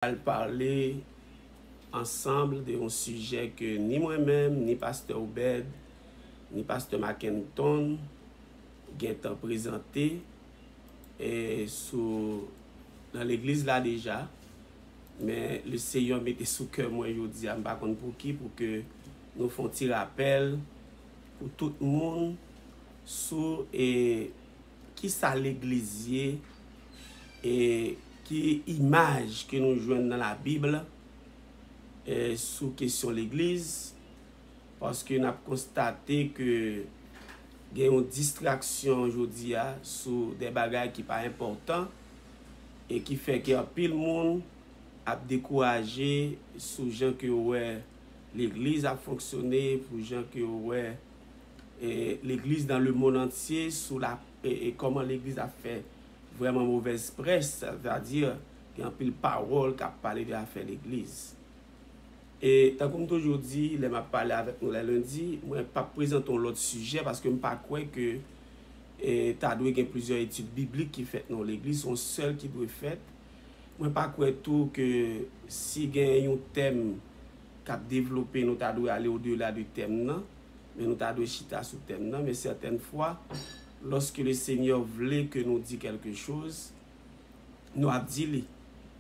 à parler ensemble de un sujet que ni moi-même, ni pasteur Obed, ni pasteur Mackenton ont présenté et dans l'église là déjà. Mais le Seigneur mettait sous cœur moi aujourd'hui, je ne sais pas pour qui, pour que nous fassions un petit rappel pour tout le monde sur qui ça l'église et qui image que nous jouons dans la Bible sous question l'église, parce que nous avons constaté que il y a une distraction aujourd'hui sur des bagages qui ne sont pas importants et qui fait que pile monde a découragé sous gens que ouais l'église a fonctionné, pour gens que ouais l'église dans le monde entier sous la et comment l'église a fait vraiment mauvaise presse, ça veut dire qu'il y a un pile parole qui a parlé de l'affaire de l'église. Et tant comme aujourd'hui, je m'a parlé avec nous le lundi, moi pas présenter l'autre sujet parce que je ne pas croire que tu as plusieurs études bibliques qui fait dans l'église sont seules qui doivent faire. Moi pas croire tout que si il y a un thème qui a développé, nous doit aller au-delà du thème non, mais nous doit chita sur thème non, mais certaines fois lorsque le Seigneur voulait que nous disions quelque chose, nous a dit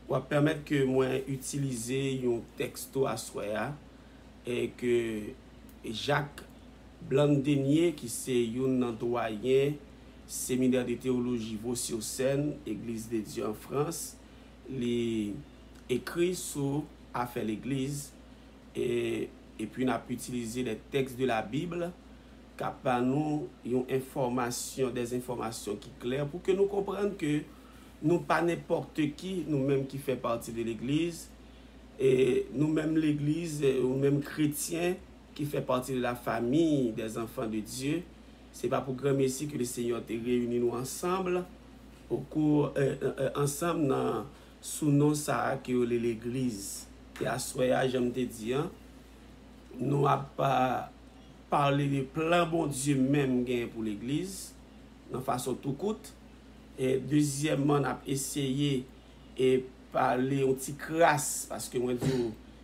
pour permettre que moi utiliser un texto à soi et que Jacques Blandenier qui c'est un doyen séminaire de théologie Vaux-sur-Seine, Église de Dieu en France, il écrit sur affaire l'église et puis on a pu utiliser les textes de la Bible capable nous des informations qui claires pour que nous comprenions que nous pas n'importe qui, nous-mêmes qui fait partie de l'église, et nous-mêmes l'église, ou même chrétiens qui fait partie de la famille des enfants de Dieu. C'est pas pour grand merci que le Seigneur te réunit nous ensemble, au cours, ensemble sous nom ça que l'église. Et à soya, j'aime te dire, nous n'avons pas parlé de plan bon Dieu même pour l'église, de façon tout coûte. Et deuxièmement, on a essayé de parler un petit crasse, parce que moi,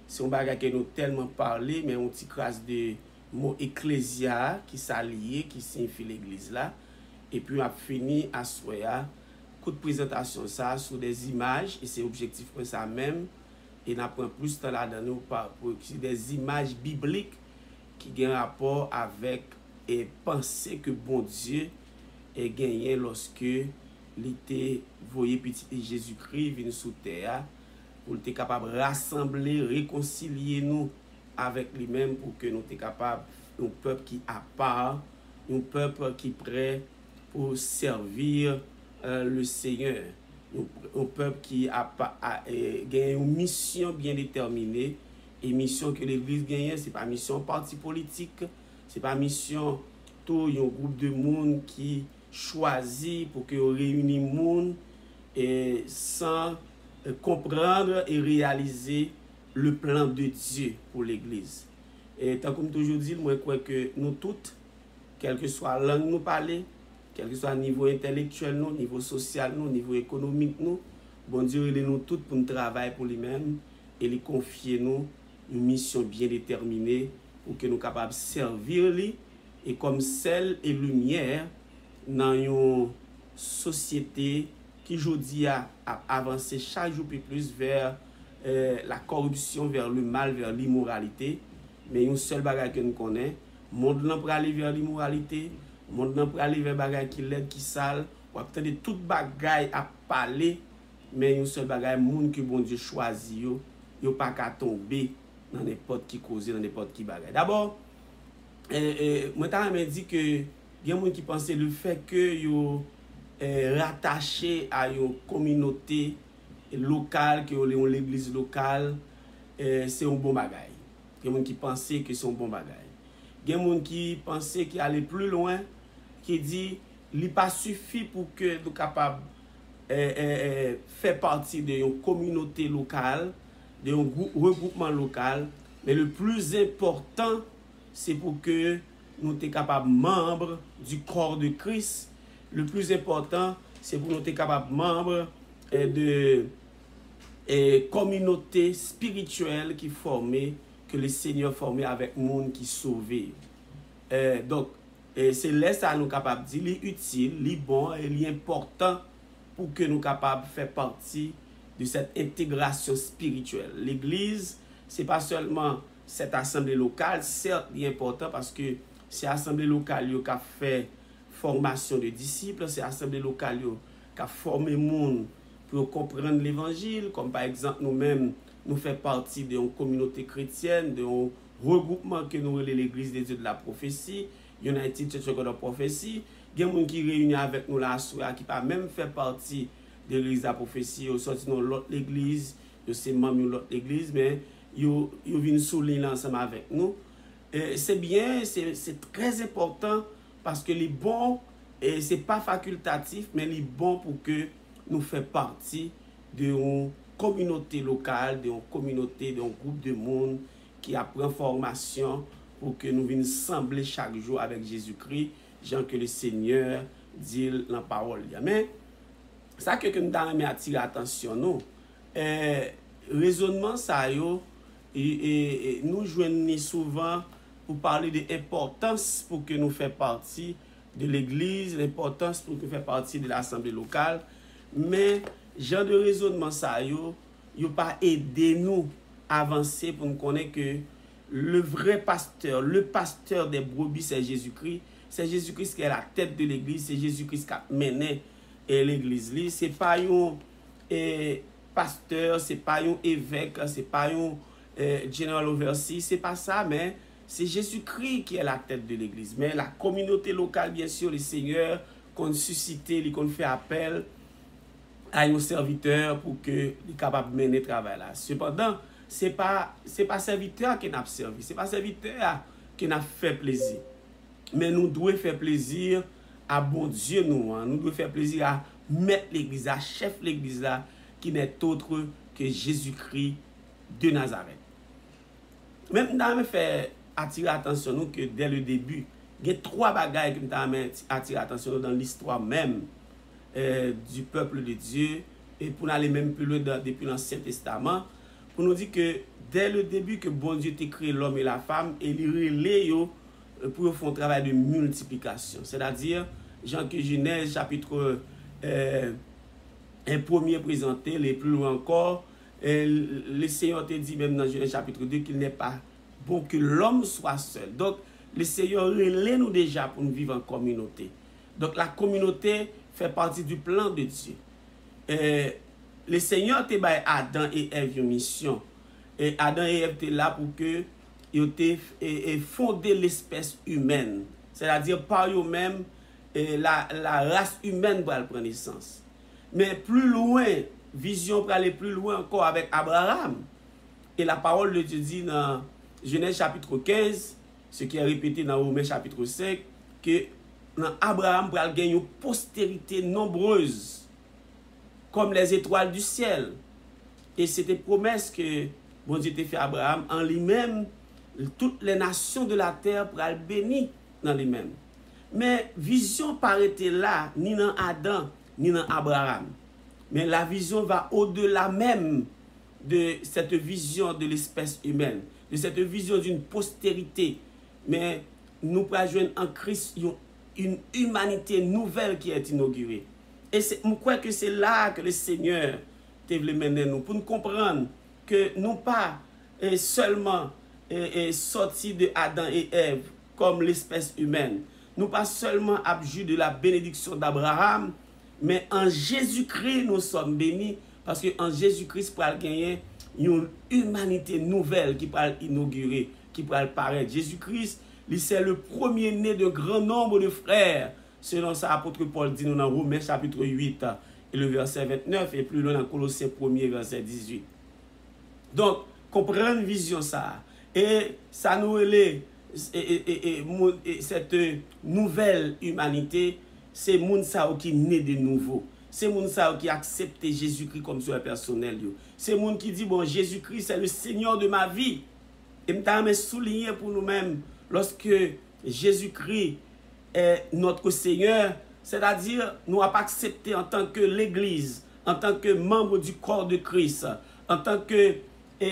c'est un bagage que nous tellement parlé, mais un petit crasse de mot ecclésia qui s'allie, qui signifie l'église là. Et puis, on a fini à soya, coup de présentation ça sur des images, et c'est objectif pour ça même. Et on apprend plus de là dans pour des images bibliques qui ont un rapport avec et penser que bon Dieu est gagné lorsque l'été voyait petit Jésus-Christ venir sous terre pour être capable de rassembler, réconcilier nous avec lui-même pour que nous soyons capables un peuple qui à part, un peuple qui est prêt pour servir le Seigneur, un peuple qui a une mission bien déterminée. Et mission que l'église gagne, ce n'est pas mission parti politique, ce n'est pas mission tout un groupe de monde qui choisit pour que réunisse le monde et sans comprendre et réaliser le plan de Dieu pour l'église. Et tant comme toujours dit, moi je crois que nous toutes, quelle que soit la langue nous parler, quel que soit le niveau intellectuel, nous, niveau social, nous, niveau économique, nous, bon Dieu, il est nous toutes pour nous travailler pour lui-même et lui confier nous une mission bien déterminée pour que nous soyons capables de servir lui et comme sel et lumière dans une société qui aujourd'hui a avancé chaque jour plus vers la corruption, vers le mal, vers l'immoralité. Mais une seule bagage que nous connaissons, le monde n'a pas aller vers l'immoralité, le monde n'a pas aller vers bagage qui l'aide, qui sale, ou attendre toute bagage à parler, mais une seule bagage, le monde que bon Dieu choisit, yo pas qu'à tomber dans n'importe qui cause, dans n'importe qui bagage. D'abord, moi je dit que il y a des gens qui pensent le fait que yo rattaché à une communauté locale, que l'église locale, c'est un bon bagage. Il y a des gens qui pensent que c'est un bon bagage. Il y a des gens qui pensent qu'il aller plus loin, qui dit qu'il n'est pas suffit pour que nous soyons capables de faire partie d'une communauté locale, d'un regroupement local, mais le plus important, c'est pour que nous soyons capables membres du corps de Christ. Le plus important, c'est pour nous être capables membres de communauté spirituelle qui formée, que le Seigneur formé avec monde qui sauvé. Donc, c'est là ça nous capable de dire, li utile, li bon et li important pour que nous capables de faire partie de cette intégration spirituelle. L'Église, c'est pas seulement cette assemblée locale, certes, il est important parce que c'est assemblée locale qui a fait formation de disciples, c'est assemblée locale qui a formé le monde pour comprendre l'évangile, comme par exemple nous-mêmes, nous faisons partie d'une communauté chrétienne, d'un regroupement que nous appelons l'Église des dieux de la prophétie, United Church of Prophecy. Il y a des gens qui réunissent avec nous là, qui pas même fait partie de l'Église de la prophétie, ils sortent dans l'autre église, ils sont membres de l'autre église, mais ils viennent souligner ensemble avec nous. C'est bien, c'est très important parce que les bons, ce n'est pas facultatif, mais les bons pour que nous fassions partie d'une communauté locale, d'une communauté, d'un groupe de monde qui apprend formation pour que nous venions sembler chaque jour avec Jésus-Christ, Jean que le Seigneur dit dans la parole. Mais ça que nous avons attiré l'attention, nous, raisonnement ça yo, et nous joignons souvent pour parler de l'importance pour que nous fassions partie de l'église, l'importance pour que nous fassions partie de l'assemblée locale, mais genre de raisonnement ça yo pas aider nous à avancer pour nous connaître que le vrai pasteur, le pasteur des brebis, c'est Jésus-Christ. C'est Jésus-Christ qui est la tête de l'église, c'est Jésus-Christ qui a mené l'église. Ce n'est pas un pasteur, ce n'est pas un évêque, ce n'est pas un general overseer, ce n'est pas ça, mais c'est Jésus-Christ qui est la tête de l'église. Mais la communauté locale, bien sûr, le Seigneur, qu'on suscite, qu'on fait appel à un serviteur pour qu'il soit capable de mener le travail là. Cependant, ce n'est pas serviteur qui n'a servi, ce n'est pas serviteur qui n'a fait plaisir. Mais nous devons faire plaisir à bon Dieu, nous devons faire plaisir à mettre l'église, à chef l'église là, qui n'est autre que Jésus-Christ de Nazareth. Même nous avons fait attirer l'attention nous que dès le début, il y a 3 bagages qui nous ont attiré l'attention dans l'histoire même du peuple de Dieu, et pour aller même plus loin depuis l'Ancien Testament, pour nous dire que dès le début que bon Dieu a créé l'homme et la femme, et il relève pour faire un travail de multiplication. C'est-à-dire, Jean que Genèse, chapitre 1 premier présenté, les plus loin encore, le Seigneur te dit même dans Genèse chapitre 2 qu'il n'est pas bon que l'homme soit seul. Donc, le Seigneur relève nous déjà pour nous vivre en communauté. Donc, la communauté fait partie du plan de Dieu. Le Seigneur te dit à Adam et Ève une mission. Et Adam et Ève étaient là pour que ils fondé l'espèce humaine. C'est-à-dire par eux-mêmes, la race humaine va prendre naissance. Mais plus loin, vision pour aller plus loin encore avec Abraham. Et la parole de Dieu dit dans Genèse chapitre 15, ce qui est répété dans Romains chapitre 5, que dans Abraham va gagner une postérité nombreuse, comme les étoiles du ciel. Et c'était promesse que bon Dieu t'a fait à Abraham, en lui-même, toutes les nations de la terre pour être bénies dans lui-même. Mais vision paraît là, ni dans Adam, ni dans Abraham. Mais la vision va au-delà même de cette vision de l'espèce humaine, de cette vision d'une postérité. Mais nous pouvons joindre en Christ une humanité nouvelle qui est inaugurée. Et je crois que c'est là que le Seigneur te voulait mener nous, pour nous comprendre que nous pas seulement sortis de Adam et Ève comme l'espèce humaine. Nous pas seulement abjus de la bénédiction d'Abraham, mais en Jésus-Christ nous sommes bénis, parce qu'en Jésus-Christ pour gagner une humanité nouvelle qui peut inaugurer, qui peut paraître. Jésus-Christ, c'est le premier-né de grand nombre de frères, selon ça l'apôtre Paul dit nous dans Romains chapitre 8 et le verset 29, et plus loin dans Colossiens 1er verset 18. Donc, comprendre vision ça, et ça nous relève cette nouvelle humanité, c'est moun sa qui naît de nouveau. C'est moun sa qui accepte Jésus-Christ comme sauveur personnel. C'est moun qui dit bon, Jésus-Christ c'est le Seigneur de ma vie. Et me souligner pour nous-mêmes lorsque Jésus-Christ est notre Seigneur, c'est-à-dire nous n'avons pas accepté en tant que l'Église, en tant que membre du corps de Christ, en tant que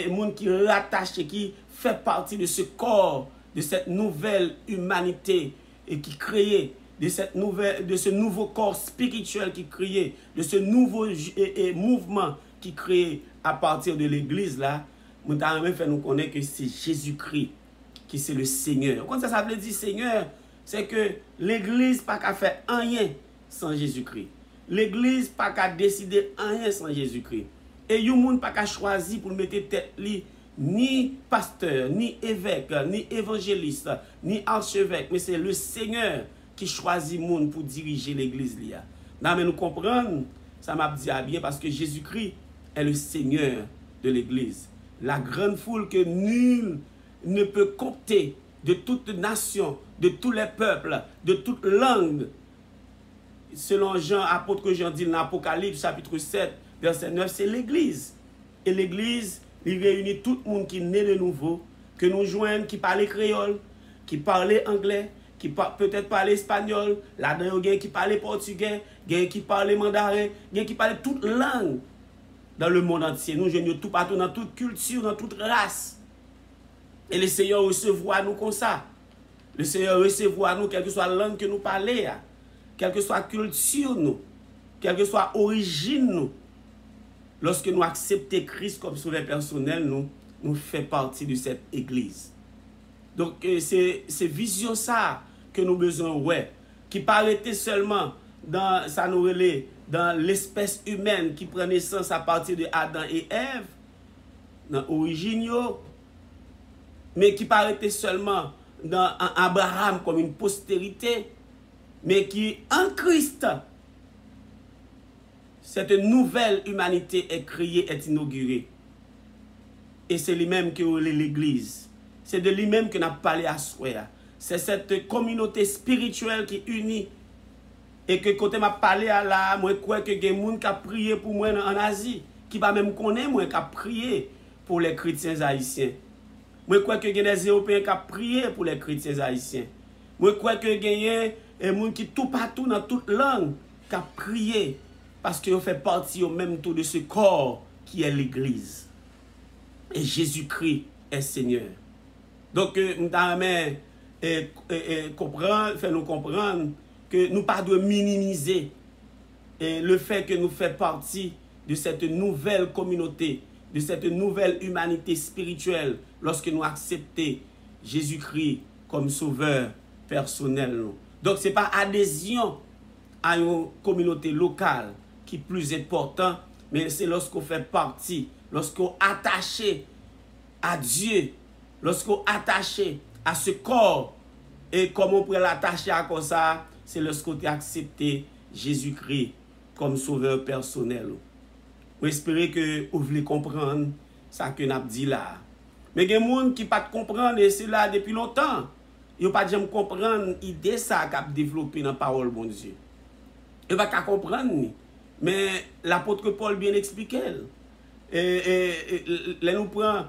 monde qui rattaché, qui fait partie de ce corps, de cette nouvelle humanité et qui crée, de ce nouveau corps spirituel qui crée, de ce nouveau mouvement qui crée à partir de l'église là, nous avons fait nous connaître que c'est Jésus-Christ qui c'est le Seigneur. Quand ça veut dire Seigneur, c'est que l'église pas qu'à faire rien sans Jésus-Christ. L'église pas qu'à décider rien sans Jésus-Christ. Et yon moun pas qu'à choisir pour mettre tête li ni pasteur, ni évêque, ni évangéliste, ni archevêque, mais c'est le Seigneur qui choisit moun pour diriger l'église li. Là mais nous comprenons, ça m'a dit bien parce que Jésus-Christ est le Seigneur de l'église. La grande foule que nul ne peut compter, de toute nation, de tous les peuples, de toute langue. Selon Jean, apôtre Jean dit dans l'Apocalypse chapitre 7, verset 9, c'est l'église. Et l'église, il réunit tout le monde qui est né de nouveau, que nous joignent, qui parle créole, qui parle anglais, qui peut-être parle espagnol, là-dedans, il y a qui parle portugais, il y a qui parle mandarin, il y a qui parle toute langue dans le monde entier. Nous joignons tout partout, dans toute culture, dans toute race. Et le Seigneur recevra nous comme ça. Le Seigneur recevra nous, quelle que soit la langue que nous parlons, quelle que soit la culture nous, quelle que soit l'origine nous. Lorsque nous acceptons Christ comme sauveur personnel, nous faisons partie de cette église. Donc c'est vision ça que nous besoin, ouais, qui pas arrêter seulement dans ça nous relève dans l'espèce humaine qui prend naissance à partir de Adam et Ève, dans l'origine, mais qui pas arrêter seulement dans Abraham comme une postérité, mais qui en Christ, cette nouvelle humanité est créée, est inaugurée. Et c'est lui-même qui est l'église. C'est de lui-même que nous avons parlé à soi. C'est cette communauté spirituelle qui unit. Et que quand je parlé à la, moi je crois que il y a des gens qui ont prié pour moi en Asie, qui va même connaître moi qui a prié pour les chrétiens haïtiens. Moi je crois que il y a des Européens qui ont prié pour les chrétiens haïtiens. Moi je crois que il y a des gens qui tout partout dans toute langue qui ont prié parce qu'ils fait partie au même tour de ce corps qui est l'église. Et Jésus-Christ est Seigneur. Donc nous devons faire nous comprendre que nous ne pas de minimiser le fait que nous faisons partie de cette nouvelle communauté, de cette nouvelle humanité spirituelle, lorsque nous acceptons Jésus-Christ comme sauveur personnel. Donc ce n'est pas adhésion à une communauté locale qui est plus important, mais c'est lorsqu'on fait partie, lorsqu'on est attaché à Dieu, lorsqu'on est attaché à ce corps, et comment on peut l'attacher à comme ça, c'est lorsqu'on a accepté Jésus-Christ comme sauveur personnel. J'espère que vous voulez comprendre ça que nous dit là. Mais il y a des gens qui ne pas comprendre et c'est là depuis longtemps. Ils ne pas jamais comprendre l'idée ça qu'a développé dans la parole de Dieu. Ils ne pas comprendre. Mais l'apôtre Paul bien expliqué. Là nous prenons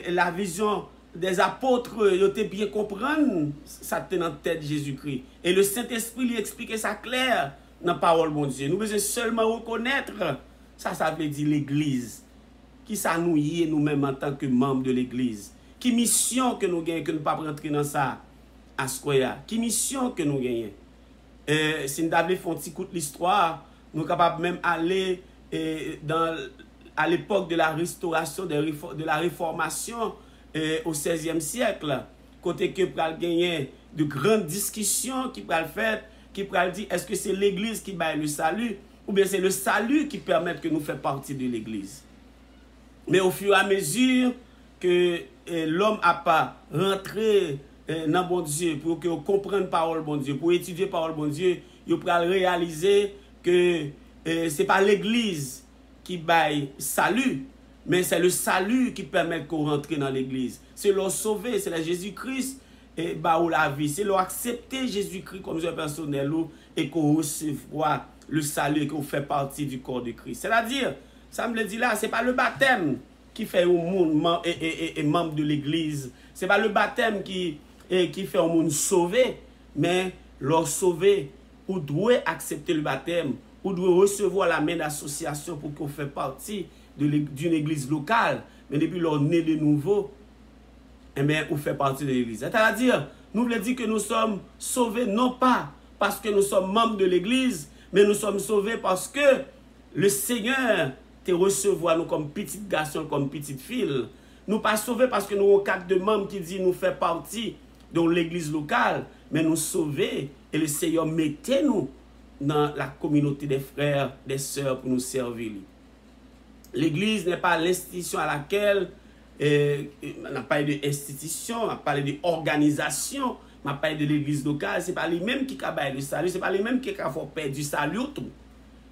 la vision des apôtres, ils ont bien comprendre ça dans la tête de Jésus-Christ. Et le Saint-Esprit lui expliquait ça clair dans la parole de Dieu. Nous devons seulement reconnaître, ça veut dire l'église. Qui ça nous y est nous-mêmes en tant que membres de l'église. Qui mission que nous gagnons, que nous ne pas rentrer dans ça à ce qu'il y a. Qui mission que nous gagnons. Si nous avons fait un petit coup de l'histoire, nous sommes capables même aller à l'époque de la restauration, de la réformation, au XVIe siècle, côté que pral gagner de grandes discussions qui pral faire, qui pral dire est-ce que c'est l'église qui baille le salut ou bien c'est le salut qui permet que nous fassions partie de l'église. Mais au fur et à mesure que l'homme n'a pas rentré dans bon Dieu pour que comprenne parole bon Dieu, pour étudier parole bon Dieu, il pral réaliser que c'est pas l'église qui baille salut, mais c'est le salut qui permet qu'on rentre dans l'église. C'est leur sauver, c'est la Jésus-Christ et bah la vie. C'est leur accepter Jésus-Christ comme un personnel et qu'on recevra le salut et qu'on fait partie du corps de Christ. C'est-à-dire, ça me le dit là, c'est pas le baptême qui fait au monde membre de l'église. C'est pas le baptême qui fait au monde sauvé, mais leur sauver ou doit accepter le baptême ou doit recevoir la main d'association pour qu'on fait partie d'une église locale, mais depuis leur né de nouveau, eh bien, on fait partie de l'église. C'est-à-dire, nous voulons dire que nous sommes sauvés non pas parce que nous sommes membres de l'église, mais nous sommes sauvés parce que le Seigneur te recevoir nous comme petit garçon, comme petite fille. Nous pas sauvés parce que nous avons carte de membres qui dit nous fait partie de l'église locale, mais nous sauvés et le Seigneur mettez nous dans la communauté des frères, des sœurs pour nous servir. L'église n'est pas l'institution à laquelle on a parlé d'institution, on a parlé d'organisation, on a parlé de l'église locale, ce n'est pas les mêmes qui ont le salut, ce n'est pas les mêmes qui ont perdu du salut tout.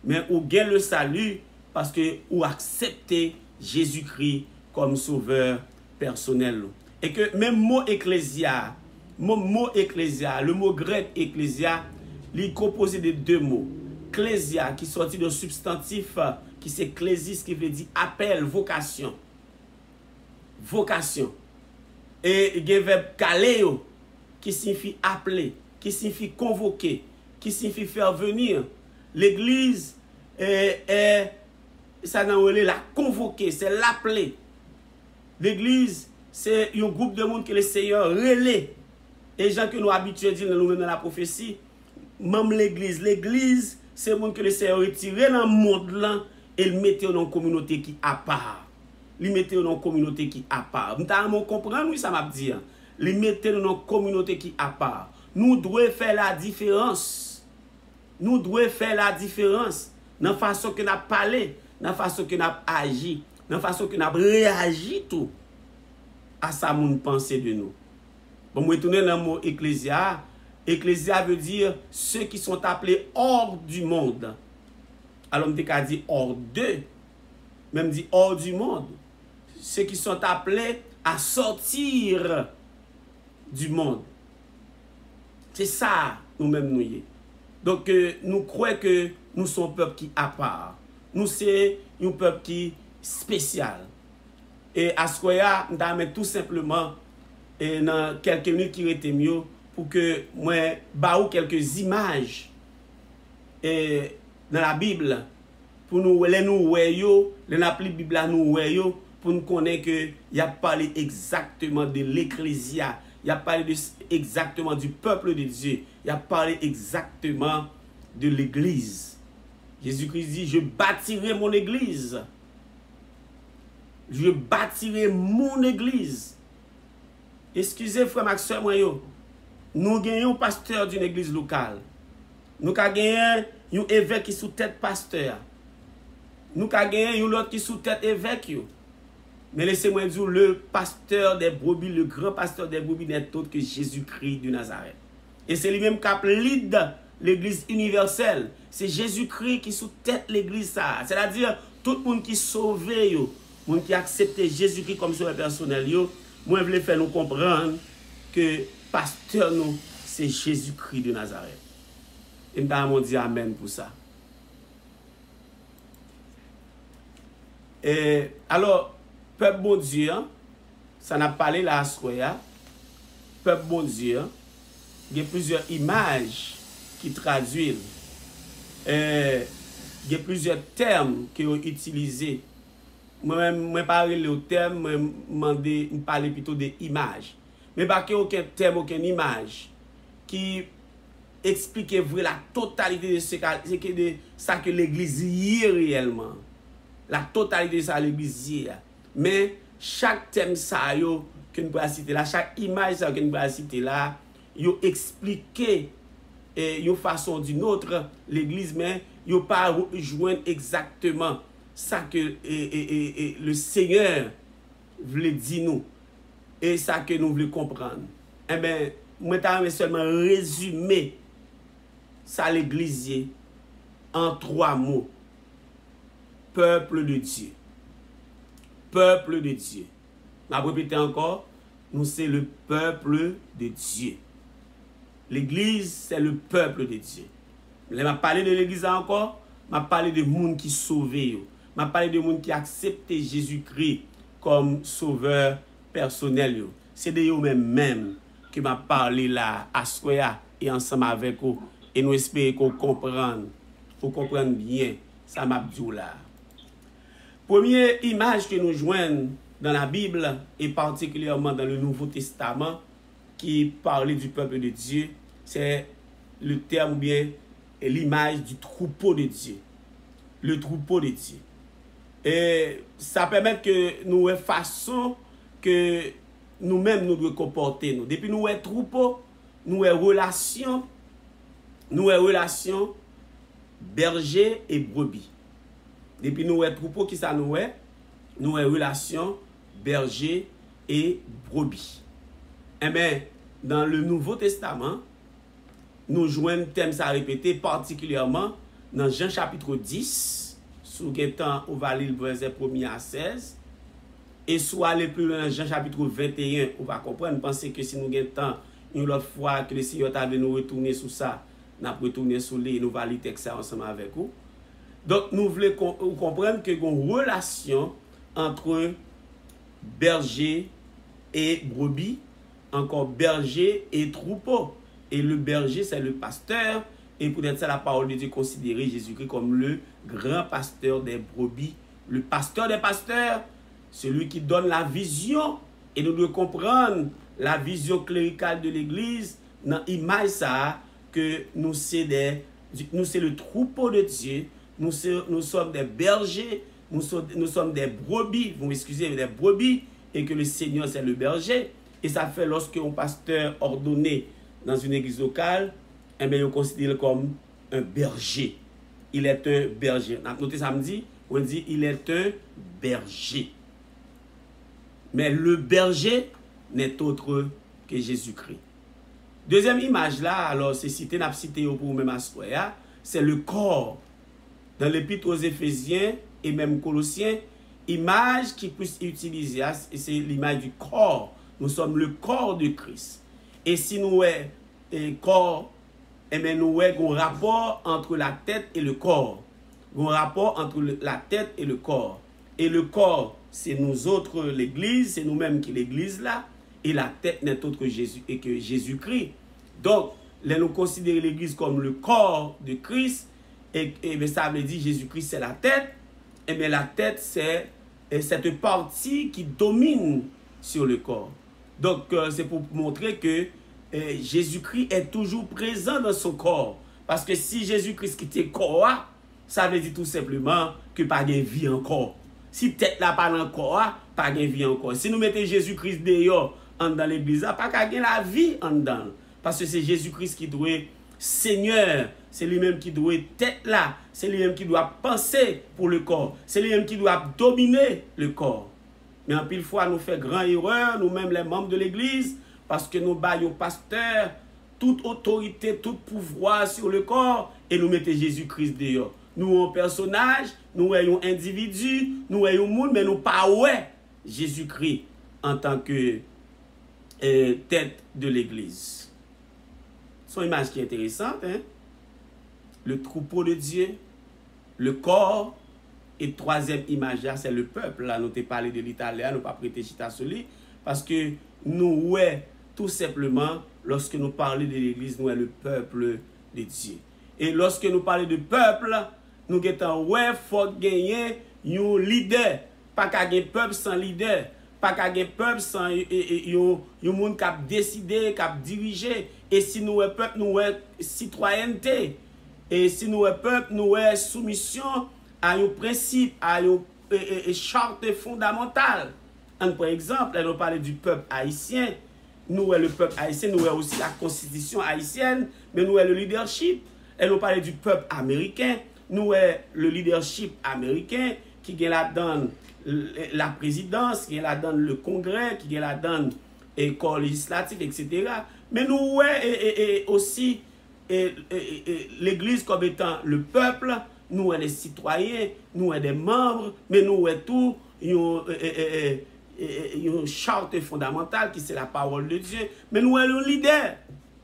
Mais on gagne le salut parce que vous acceptez Jésus-Christ comme sauveur personnel. Et que même mot ecclésia, le mot grec ecclésia, il est composé de deux mots. Ecclésia qui sortit d'un substantif qui c'est ecclésis qui veut dire appel, vocation. Vocation. Et il y a le verbe kaleo qui signifie appeler, qui signifie convoquer, qui signifie faire venir. L'église ça n'a la convoquer, c'est l'appeler. L'église, c'est un groupe de monde que le Seigneur relaie. Et les gens que nous habitués dire nous dans la prophétie, même l'église, c'est le monde que le Seigneur retiré dans le monde là et le mettait dans une communauté qui à part. Il mettait dans une communauté qui à part. Vous comprenez, oui, ça m'a dit. Il mettait dans une communauté qui à part. Nous devons faire la différence. Nous devons faire la différence dans la façon que nous avons parlé, dans la façon que nous avons agi, dans la façon que nous avons réagi tout à ça mon pensée de nous. Bon, moi retourner dans le mot ecclésia. Ecclésia veut dire ceux qui sont appelés hors du monde. Alors on a dit hors d'eux, même dit hors du monde. Ceux qui sont appelés à sortir du monde. C'est ça nous-mêmes nous y. Donc nous croyons que nous sommes un peuple qui à part. Nous sommes un peuple qui spécial. Et à ce qu'on nous avons tout simplement dans quelques minutes qui étaient mieux pour que moi baou quelques images dans la Bible pour nous voyons la Bible nous voyons pour nous connaître que il a parlé exactement de l'ecclésia, il a parlé exactement du peuple de Dieu, il a parlé exactement de l'église. Jésus-Christ dit je bâtirai mon église. Je bâtirai mon église. Excusez frère Maxime, nous gagnons un pasteur d'une église locale. Nous gagnons un évêque qui sous tête pasteur. Nous gagnons un autre qui sous tête évêque. Mais laissez-moi dire, le pasteur des brebis, le grand pasteur des brebis n'est autre que Jésus-Christ de Nazareth. Et c'est lui-même qui a lead l'église universelle. C'est Jésus-Christ qui sous tête l'église. C'est-à-dire, tout le monde qui sauvé, le monde qui a accepté Jésus-Christ comme sauveur personnel, moi, je voulais faire nous comprendre que pasteur, nous, c'est Jésus-Christ de Nazareth. Et nous avons dit Amen pour ça. Et alors, peuple bon Dieu, ça n'a pas parlé là à Soya. Peuple bon Dieu, il y a plusieurs images qui traduisent. Il y a plusieurs termes qui ont utilisés. Moi-même, je parle le terme, je parle plutôt des images. Mais pas aucun terme, aucune image qui explique la totalité de ce que l'Église y est réellement. La totalité de ça, l'Église y est. Mais chaque thème ça, que nous pouvons citer là, chaque image ça, que nous pouvons citer là, il explique d'une façon ou d'une autre l'Église, mais il ne pas rejoindre exactement ça que le Seigneur voulait dire nous et ça que nous voulons comprendre. Eh bien, moi, je vais seulement résumer ça l'église en 3 mots. Peuple de Dieu. Peuple de Dieu. Je vais répéter encore. Nous, c'est le peuple de Dieu. L'église, c'est le peuple de Dieu. Je vais parler de l'église encore. Je vais parler de monde qui sauvé. Je vais parler de monde qui a accepté Jésus-Christ comme sauveur personnel. C'est de eux-mêmes qui m'a parlé là à Soya et ensemble avec eux. Et nous espérons qu'on comprenne. Vous comprenez bien ça m'a dit là. Première image que nous joignons dans la Bible, et particulièrement dans le Nouveau Testament, qui parlait du peuple de Dieu, c'est le terme bien l'image du troupeau de Dieu. Le troupeau de Dieu. Et ça permet que nous ayons façon que nous-mêmes nous devons comporter. Depuis nous avons troupeau, nous avons relation berger et brebis. Depuis nous avons troupeau, qui ça nous est? Nous avons relation berger et brebis. Eh bien, dans le Nouveau Testament, nous jouons thème ça répété, particulièrement dans Jean chapitre 10, sous temps on va lire le verset 1er à 16, et soit aller plus loin dans Jean chapitre 21, on va comprendre, penser que si nous avons temps, une autre fois que le Seigneur t'a nous retourner sur ça, nous allons retourner sur lui et nous allons lire texte ensemble avec vous. Donc, nous voulons comprendre que y a une relation entre berger et brebis, encore berger et troupeau. Et le berger, c'est le pasteur. Et peut-être ça, la parole de Dieu considérer Jésus-Christ comme le grand pasteur des brebis. Le pasteur des pasteurs, celui qui donne la vision. Et nous devons comprendre la vision cléricale de l'Église dans l'image ça, que nous c'est le troupeau de Dieu. Nous sommes des bergers. Nous sommes des brebis. Vous m'excusez, des brebis. Et que le Seigneur, c'est le berger. Et ça fait lorsque un pasteur ordonné dans une église locale, eh bien, on considère comme un berger. Il est un berger. Notez samedi, on dit il est un berger. Mais le berger n'est autre que Jésus-Christ. Deuxième image là, alors c'est cité, n'a cité pour même à c'est le corps. Dans l'épître aux Éphésiens et même Colossiens, image qui puisse utiliser, c'est l'image du corps. Nous sommes le corps de Christ. Et si nous avons corps, eh bien nous avons un rapport entre la tête et le corps. Un rapport entre la tête et le corps. Et le corps, c'est nous autres, l'Église, c'est nous-mêmes qui l'Église là. Et la tête n'est autre que Jésus et que Jésus-Christ. Donc, là, nous considérons l'Église comme le corps de Christ. Et ça veut dire Jésus-Christ, c'est la tête. Et bien la tête, c'est cette partie qui domine sur le corps. Donc, c'est pour montrer que Jésus-Christ est toujours présent dans son corps. Parce que si Jésus-Christ quittait le corps, ça veut dire tout simplement que pas de vie encore. Si tête là pas dans le corps, pas de vie encore. Si nous mettons Jésus-Christ dehors dans l'église, pas de la vie en dedans. Parce que c'est Jésus-Christ qui doit Seigneur, c'est lui-même qui doit être là, c'est lui-même qui doit penser pour le corps, c'est lui-même qui doit dominer le corps. Mais en pile fois, nous faisons grande erreur, nous-mêmes les membres de l'église, parce que nous baillons au pasteur toute autorité, tout pouvoir sur le corps, et nous mettons Jésus-Christ dehors. Nous sommes un personnage, nous sommes un individu, nous sommes un monde, mais nous pas Jésus-Christ en tant que tête de l'église. C'est une image qui est intéressante, hein? Le troupeau de Dieu, le corps, et troisième image, c'est le peuple. Là, nous t'ai parlé de l'italien, nous pas prêté chita sur lui, parce que nous, tout simplement, lorsque nous parlons de l'église, nous, le peuple de Dieu. Et lorsque nous parlons de peuple, nous, il faut gagner un leader. Pas qu'à un peuple sans leader. Pas qu'à un peuple sans un monde qui a décidé, qui a dirigé. Et si nous sommes peuple, nous sommes citoyenneté. Et si nous sommes peuple, nous sommes soumission à un principe, à une charte fondamentale. Par exemple, nous parlons du peuple haïtien. Nous sommes le peuple haïtien, nous sommes aussi la constitution haïtienne, mais nous sommes le leadership. Et nous parlons du peuple américain. Nous sommes le leadership américain qui est là-dedans la présidence, qui est là-dedans le congrès, qui est là-dedans le corps législatif, etc. Mais nous sommes aussi l'église comme étant le peuple, nous sommes les citoyens, nous sommes des membres, mais nous sommes tout une charte fondamentale qui c'est la parole de Dieu. Mais nous sommes le leader.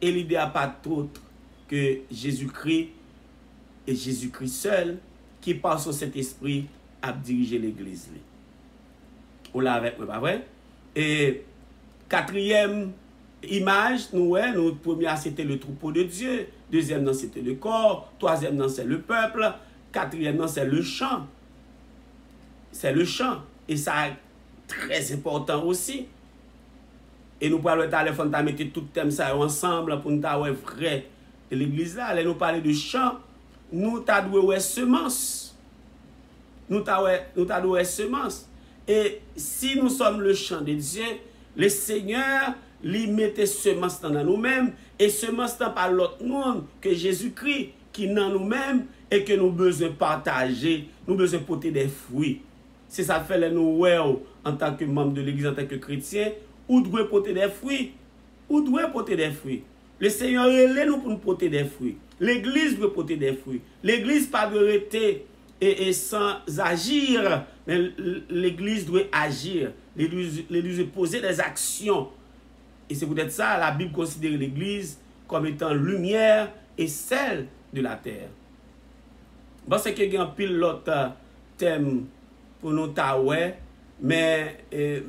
Et le leader n'a pas d'autre que Jésus-Christ et Jésus-Christ seul qui par son Saint-Esprit a dirigé l'église. On l'a avec moi, pas vrai? Et quatrième image, nous première c'était le troupeau de Dieu, deuxième c'était le corps, troisième c'est le peuple, quatrième c'est le champ. c'est le chant. Et ça est très important aussi. Et nous parlons de ta mettre tout thème ça ensemble pour nous avoir vrai l'église là. Nous parler de chant, nous t'a doué semence. Nous t'a doué semence. Et si nous sommes le chant de Dieu, le Seigneur lui mettait semence dans nous-mêmes et semence dans pas l'autre monde que Jésus-Christ qui dans nous-mêmes et que nous besoin partager, nous besoin porter des fruits. C'est ça fait les nous en tant que membre de l'église, en tant que chrétien, ou doit porter des fruits. Ou doit porter des fruits. Le Seigneur est nous pour nous porter des fruits. L'église doit porter des fruits. L'église pas de rester et sans agir, mais l'église doit agir. L'église doit poser des actions. Et c'est peut-être ça, la Bible considère l'église comme étant lumière et sel de la terre. Bon, c'est qu'il y a un pile l'autre thème pour nous taouer, mais il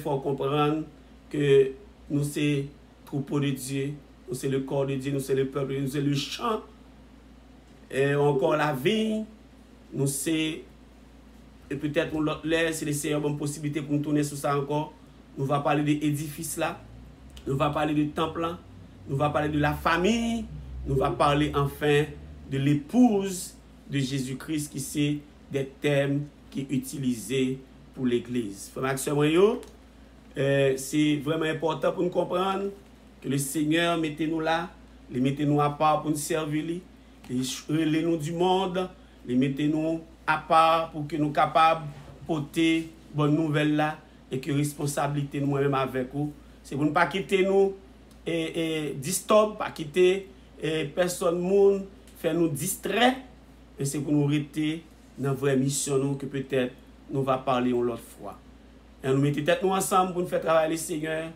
faut comprendre que nous c'est troupeau de Dieu, nous c'est le corps de Dieu, nous c'est le peuple, nous c'est le champ, et encore la vie, nous c'est, et peut-être l'autre l'air, c'est le Seigneur une possibilité pour nous tourner sur ça encore. Nous va parler de l'édifice là, nous va parler du temple là, nous va parler de la famille, nous va parler enfin de l'épouse de Jésus-Christ qui c'est des thèmes qui est utilisé pour l'église. C'est vraiment important pour nous comprendre que le Seigneur mettez-nous là, les mettez-nous à part pour nous servir, les nous du monde, les mettez-nous à part pour que nous capables de porter bonne nouvelle là et que responsabilité nous-mêmes avec vous. C'est pour ne pas quitter nous et disturb, pas quitter personne monde, faire nous distraire, et c'est pour nous rester dans la vraie mission nous, que peut-être nous va parler une autre fois. Et nous mettons tête nous ensemble pour nous faire travailler le Seigneur.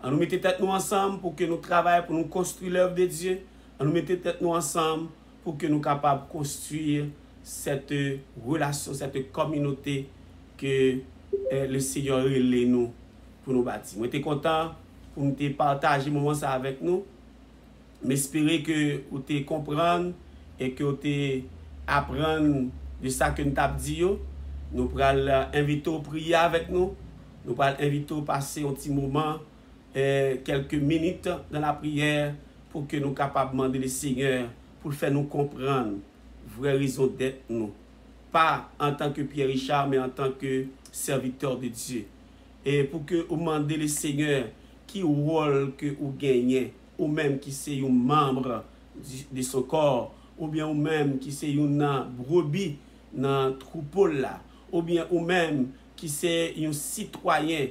Et nous mettons tête nous ensemble pour que nous travaillions, pour nous construire l'œuvre de Dieu. Et nous mettons tête nous ensemble pour que nous soyons capables de construire cette relation, cette communauté que le Seigneur relève nous pour nous bâtir. Je suis content pour nous partager ce moment avec nous. J'espère que vous comprenez et que vous apprenez de ça que nous avons dit. Nous allons inviter à prier avec nous. Nous allons inviter à passer un petit moment, quelques minutes dans la prière pour que nous soyons capables de demander le Seigneur pour faire nous comprendre la vraie raison d'être nous. Pas en tant que Pierre Richard, mais en tant que serviteur de Dieu. Et pour que vous demandez le Seigneur qui rôle que vous gagnez, ou même qui c'est un membre de son corps, ou bien ou même qui c'est une brebis dans le troupeau là, ou bien ou même qui c'est un citoyen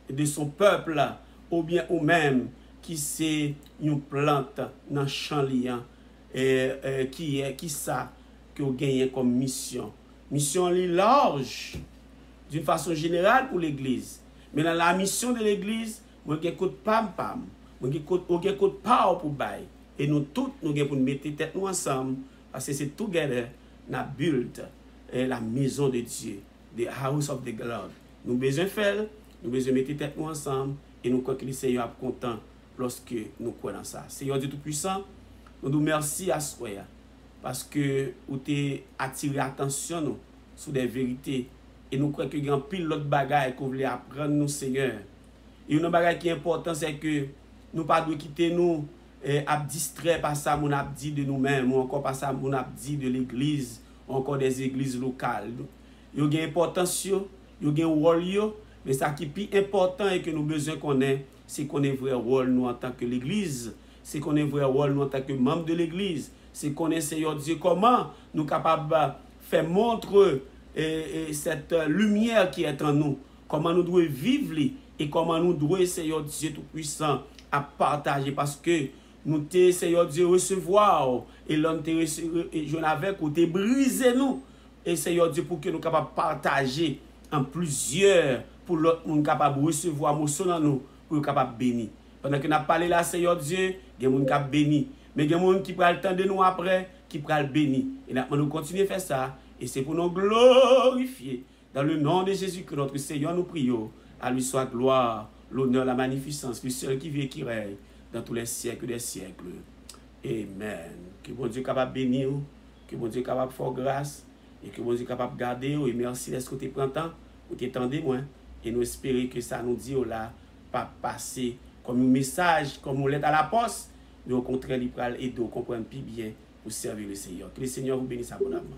de son peuple là, ou bien ou même qui c'est une plante dans le champ liant, qui ça que vous gagnez comme mission. Mission large, d'une façon générale pour l'Église. Mais dans la mission de l'Église, moi j'ai côté pam-pam, moi j'ai côté power pour bail. Et nous tous, nous avons pour mettre tête nous ensemble, parce que c'est together, nous build la maison de Dieu, the house of the Lord. Nous besoin faire, nous besoin mettre tête nous ensemble, et nous croyons que le Seigneur est content lorsque nous croyons dans ça. Seigneur Dieu Tout-Puissant, nous nous remercions à soi, parce que vous avez attiré l'attention nous sur des vérités, et nous croyons qu'il y a un pile d'autres bagages que vous voulez apprendre nous, Seigneur. Et une bagage qui est important, c'est que nous ne pouvons pas quitter nous à distraire par ça, on a dit de nous-mêmes, ou encore par ça, on a dit de l'église, ou encore des églises locales. Il y a une importance, il y a un rôle, mais ça qui est plus important et que nous avons besoin qu'on ait, c'est qu'on ait un vrai rôle nous en tant que l'église, c'est qu'on ait un vrai rôle nous en tant que membre de l'église, c'est qu'on ait, Seigneur Dieu, comment nous sommes capables de faire montrer cette lumière qui est en nous, comment nous devons vivre et comment nous devons, Seigneur Dieu Tout-Puissant, à partager, parce que nous te, Seigneur Dieu, recevoir et l'on te je avec ou te briser nous et Seigneur Dieu pour que nous capables de partager en plusieurs pour l'autre monde capable de recevoir mon son dans nous pour capable de bénir. Pendant que nous parlé là, Seigneur Dieu, il y a des gens qui béni, mais il y a des gens qui prennent le temps de nous après, qui prennent le béni. Et nous continuons à faire ça et c'est pour nous glorifier. Dans le nom de Jésus que notre Seigneur nous prions. À lui soit gloire, l'honneur, la magnificence, le seul qui vit et qui règne dans tous les siècles des siècles. Amen. Que bon Dieu capable de bénir, que bon Dieu capable de faire grâce Et que bon Dieu capable de garder. Et merci de ce que tu prends temps pour t'étendre moi. Et nous espérons que ça nous dit là, pas passer comme un message, comme on l'est à la poste, mais au contraire, il va aider à comprendre plus bien pour servir le Seigneur. Que le Seigneur vous bénisse abondamment.